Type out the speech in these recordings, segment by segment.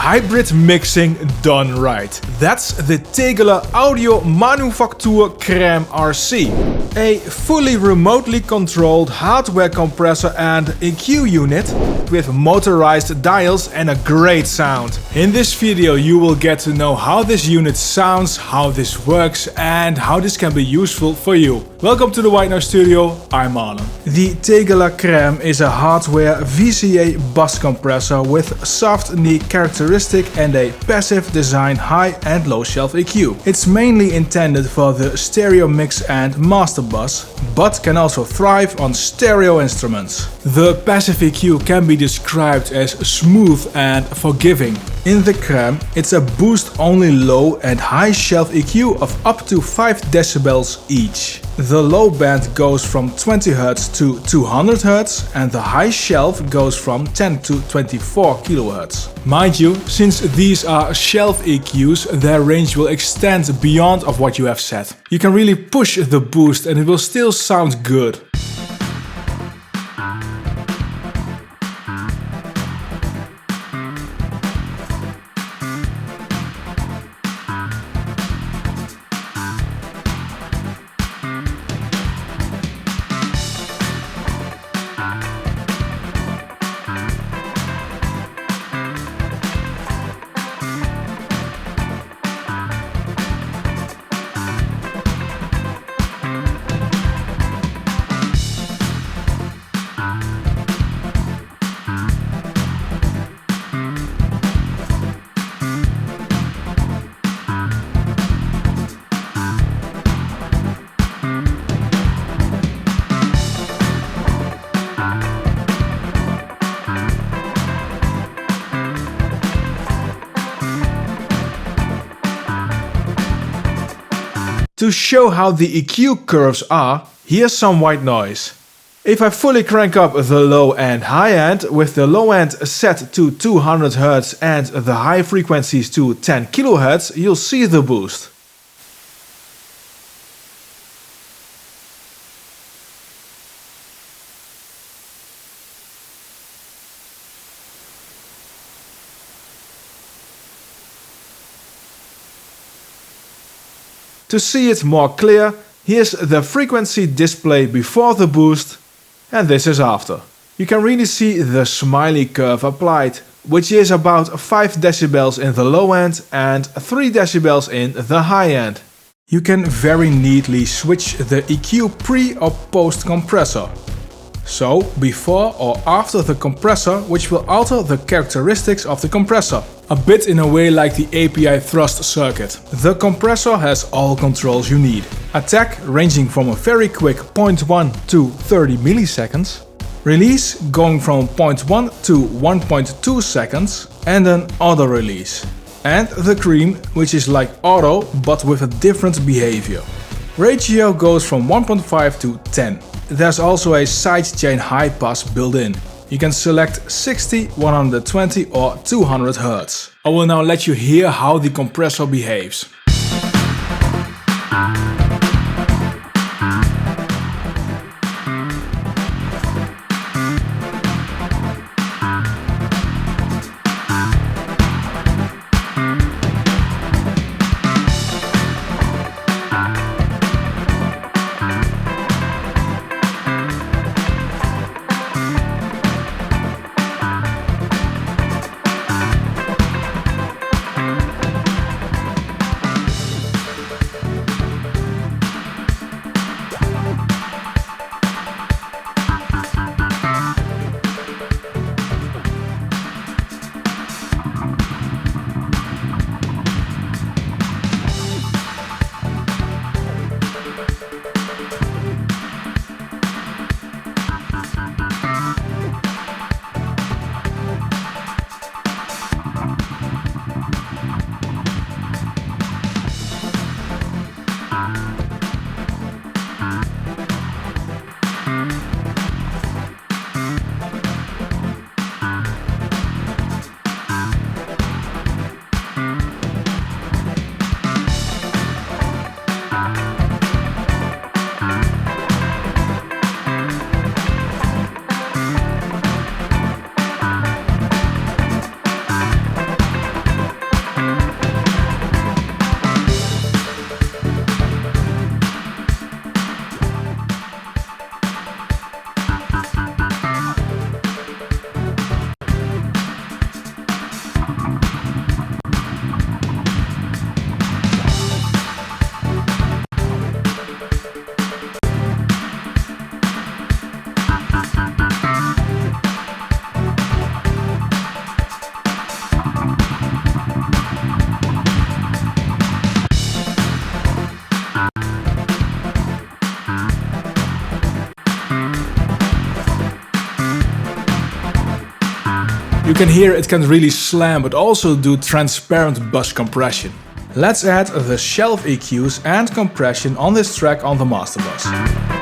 hybrid mixing done right. That's the Tegeler Audio Manufaktur Crème RC. A fully remotely controlled hardware compressor and EQ unit with motorized dials and a great sound. In this video you will get to know how this unit sounds, how this works and how this can be useful for you. Welcome to the White Noise Studio, I'm Marlon. The Tegeler Crème is a hardware VCA bus compressor with soft knee characteristic and a passive design high and low shelf EQ. It's mainly intended for the stereo mix and masterbus, but can also thrive on stereo instruments. The passive EQ can be described as smooth and forgiving. In the Crème, it's a boost-only low and high shelf EQ of up to 5 decibels each. The low band goes from 20 Hz to 200 Hz and the high shelf goes from 10 to 24 kHz. Mind you, since these are shelf EQs, their range will extend beyond of what you have set. You can really push the boost and it will still sound good. To show how the EQ curves are, here's some white noise. If I fully crank up the low and high end, with the low end set to 200 Hz and the high frequencies to 10 kHz, you'll see the boost. To see it more clear, here's the frequency display before the boost and this is after. You can really see the smiley curve applied, which is about 5 decibels in the low end and 3 decibels in the high end. You can very neatly switch the EQ pre or post compressor. So before or after the compressor, which will alter the characteristics of the compressor. A bit in a way like the API thrust circuit. The compressor has all controls you need. Attack ranging from a very quick 0.1 to 30 milliseconds. Release going from 0.1 to 1.2 seconds. And an auto release. And the cream, which is like auto but with a different behavior. Ratio goes from 1.5 to 10. There's also a sidechain high pass built in. You can select 60, 120 or 200 Hz. I will now let you hear how the compressor behaves. You can hear it can really slam but also do transparent bus compression. Let's add the shelf EQs and compression on this track on the masterbus.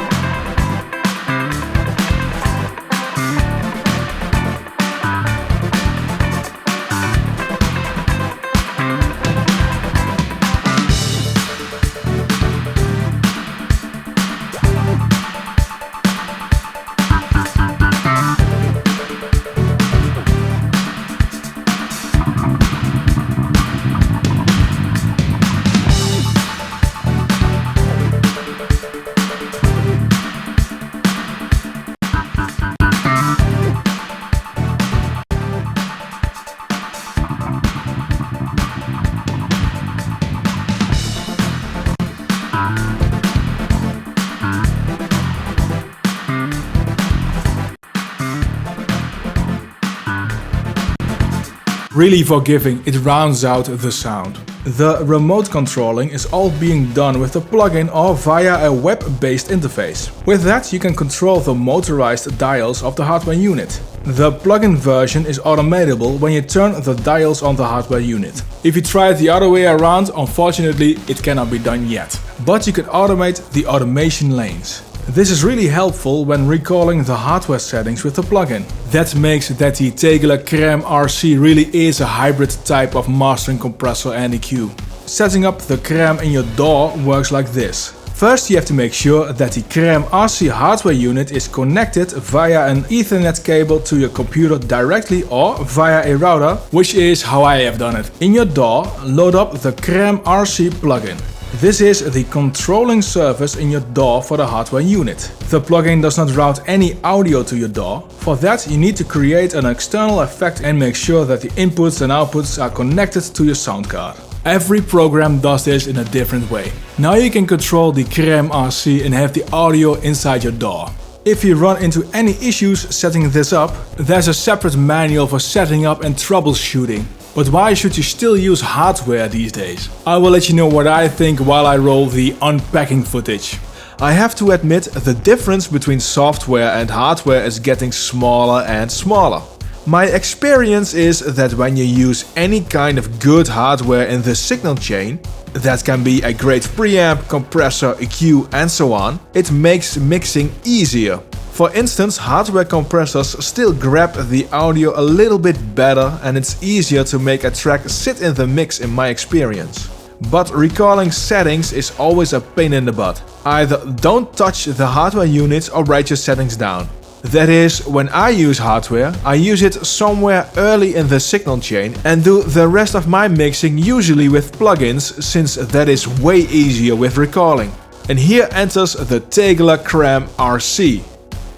Really forgiving, it rounds out the sound. The remote controlling is all being done with the plugin or via a web-based interface. With that you can control the motorized dials of the hardware unit. The plugin version is automatable when you turn the dials on the hardware unit. If you try it the other way around, unfortunately it cannot be done yet. But you can automate the automation lanes. This is really helpful when recalling the hardware settings with the plugin. That makes that the Tegeler Creme RC really is a hybrid type of mastering compressor and EQ. Setting up the Crème in your DAW works like this. First you have to make sure that the Crème RC hardware unit is connected via an Ethernet cable to your computer directly or via a router, which is how I have done it. In your DAW, load up the Crème RC plugin. This is the controlling surface in your DAW for the hardware unit. The plugin does not route any audio to your DAW. For that you need to create an external effect and make sure that the inputs and outputs are connected to your sound card. Every program does this in a different way. Now you can control the Crème RC and have the audio inside your DAW. If you run into any issues setting this up, there's a separate manual for setting up and troubleshooting. But why should you still use hardware these days? I will let you know what I think while I roll the unpacking footage. I have to admit, the difference between software and hardware is getting smaller and smaller. My experience is that when you use any kind of good hardware in the signal chain, that can be a great preamp, compressor, EQ and so on, it makes mixing easier. For instance, hardware compressors still grab the audio a little bit better and it's easier to make a track sit in the mix in my experience. But recalling settings is always a pain in the butt. Either don't touch the hardware units or write your settings down. That is, when I use hardware, I use it somewhere early in the signal chain and do the rest of my mixing usually with plugins, since that is way easier with recalling. And here enters the Tegeler Creme RC.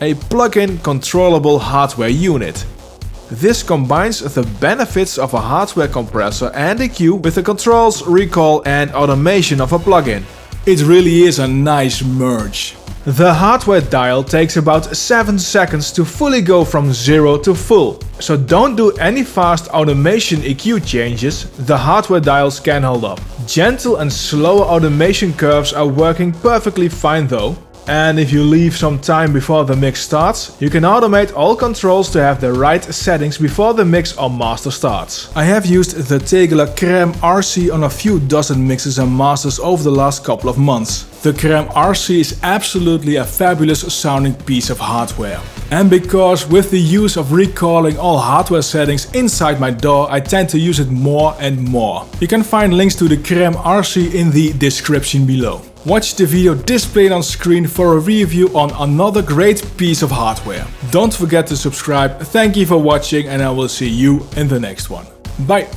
A plug-in controllable hardware unit. This combines the benefits of a hardware compressor and EQ with the controls, recall and automation of a plugin. It really is a nice merge. The hardware dial takes about 7 seconds to fully go from 0 to full. So don't do any fast automation EQ changes, the hardware dials can hold up. Gentle and slower automation curves are working perfectly fine though. And if you leave some time before the mix starts, you can automate all controls to have the right settings before the mix or master starts. I have used the Tegeler Creme RC on a few dozen mixes and masters over the last couple of months. The Creme RC is absolutely a fabulous sounding piece of hardware. And because with the use of recalling all hardware settings inside my DAW, I tend to use it more and more. You can find links to the Creme RC in the description below. Watch the video displayed on screen for a review on another great piece of hardware. Don't forget to subscribe. Thank you for watching and I will see you in the next one. Bye!